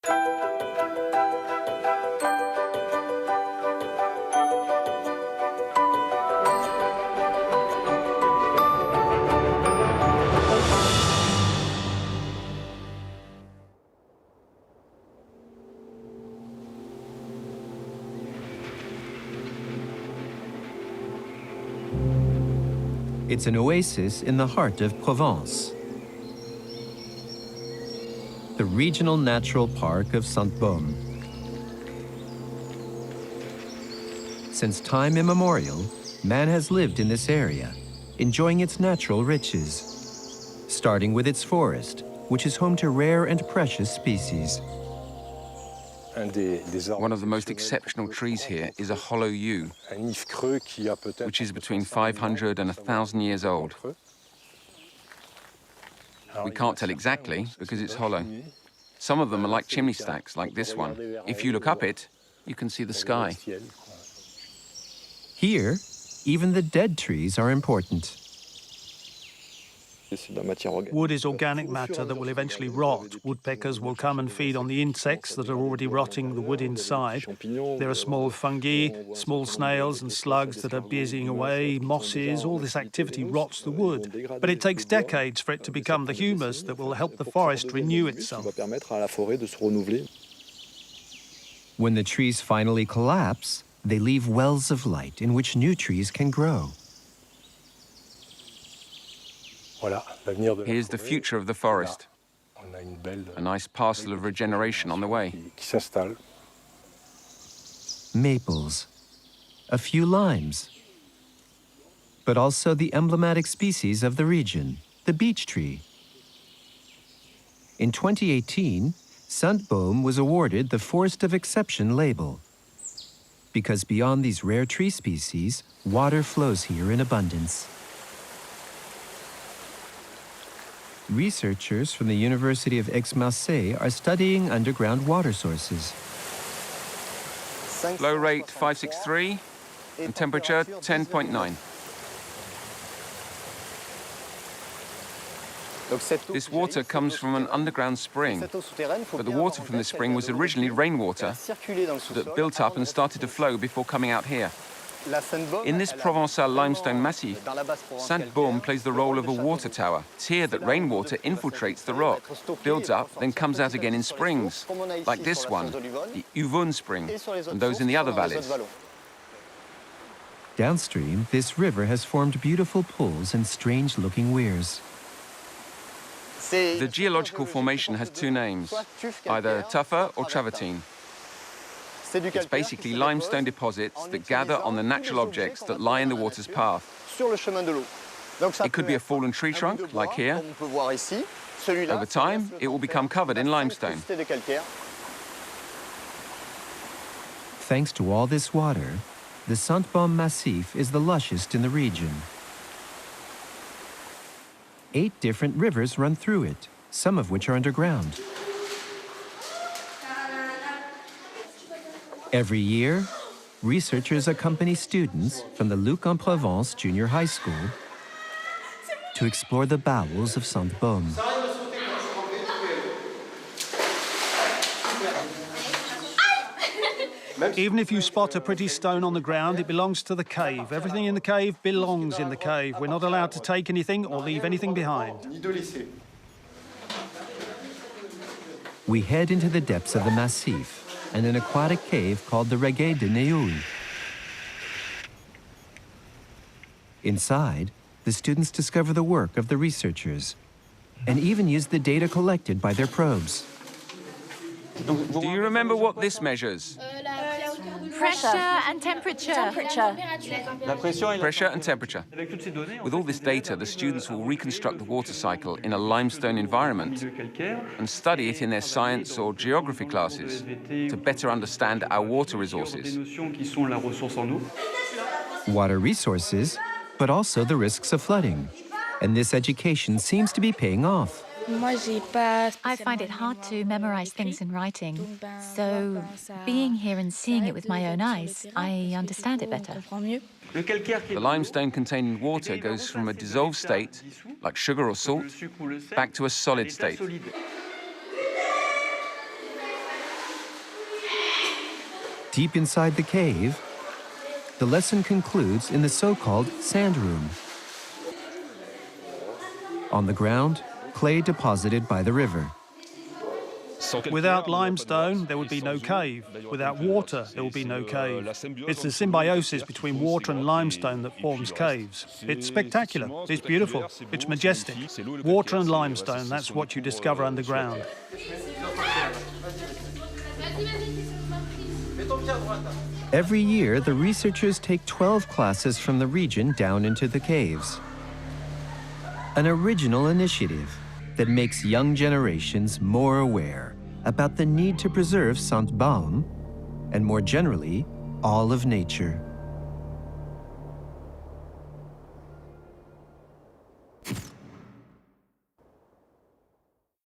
It's an oasis in the heart of Provence. The regional natural park of Sainte-Baume. Since time immemorial, man has lived in this area, enjoying its natural riches, starting with its forest, which is home to rare and precious species. One of the most exceptional trees here is a hollow yew, which is between 500 and 1,000 years old. We can't tell exactly because it's hollow. Some of them are like chimney stacks, like this one. If you look up it, you can see the sky. Here, even the dead trees are important. Wood is organic matter that will eventually rot. Woodpeckers will come and feed on the insects that are already rotting the wood inside. There are small fungi, small snails and slugs that are busying away, mosses. All this activity rots the wood. But it takes decades for it to become the humus that will help the forest renew itself. When the trees finally collapse, they leave wells of light in which new trees can grow. Here's the future of the forest. A nice parcel of regeneration on the way. Maples, a few limes, but also the emblematic species of the region, the beech tree. In 2018, Sainte-Baume was awarded the Forest of Exception label, because beyond these rare tree species, water flows here in abundance. Researchers from the University of AIX-MARSEILLE are studying underground water sources. Flow rate 563 and temperature 10.9. This water comes from an underground spring, but the water from the spring was originally rainwater that built up and started to flow before coming out here. In this Provençal limestone massif, Sainte-Baume plays the role of a water tower. It's here that rainwater infiltrates the rock, builds up, then comes out again in springs, like this one, the Yvonne spring, and those in the other valleys. Downstream, this river has formed beautiful pools and strange-looking weirs. The geological formation has two names, either tufa or travertine. It's basically limestone deposits that gather on the natural objects that lie in the water's path. It could be a fallen tree trunk, like here. Over time, it will become covered in limestone. Thanks to all this water, the Sainte-Baume massif is the lushest in the region. 8 different rivers run through it, some of which are underground. Every year, researchers accompany students from the Luc-en-Provence Junior High School to explore the bowels of Sainte-Baume. Even if you spot a pretty stone on the ground, it belongs to the cave. Everything in the cave belongs in the cave. We're not allowed to take anything or leave anything behind. We head into the depths of the massif and an aquatic cave called the Reggae de Neuilly. Inside, the students discover the work of the researchers and even use the data collected by their probes. Do you remember what this measures? Pressure and temperature. Pressure and temperature. With all this data, the students will reconstruct the water cycle in a limestone environment and study it in their science or geography classes to better understand our water resources. Water resources, but also the risks of flooding. And this education seems to be paying off. I find it hard to memorize things in writing, so being here and seeing it with my own eyes, I understand it better. The limestone containing water goes from a dissolved state, like sugar or salt, back to a solid state. Deep inside the cave, the lesson concludes in the so-called sand room. On the ground, clay deposited by the river. Without limestone, there would be no cave. Without water, there will be no cave. It's the symbiosis between water and limestone that forms caves. It's spectacular, it's beautiful, it's majestic. Water and limestone, that's what you discover underground. Every year, the researchers take 12 classes from the region down into the caves. An original initiative that makes young generations more aware about the need to preserve Sainte-Baume and, more generally, all of nature.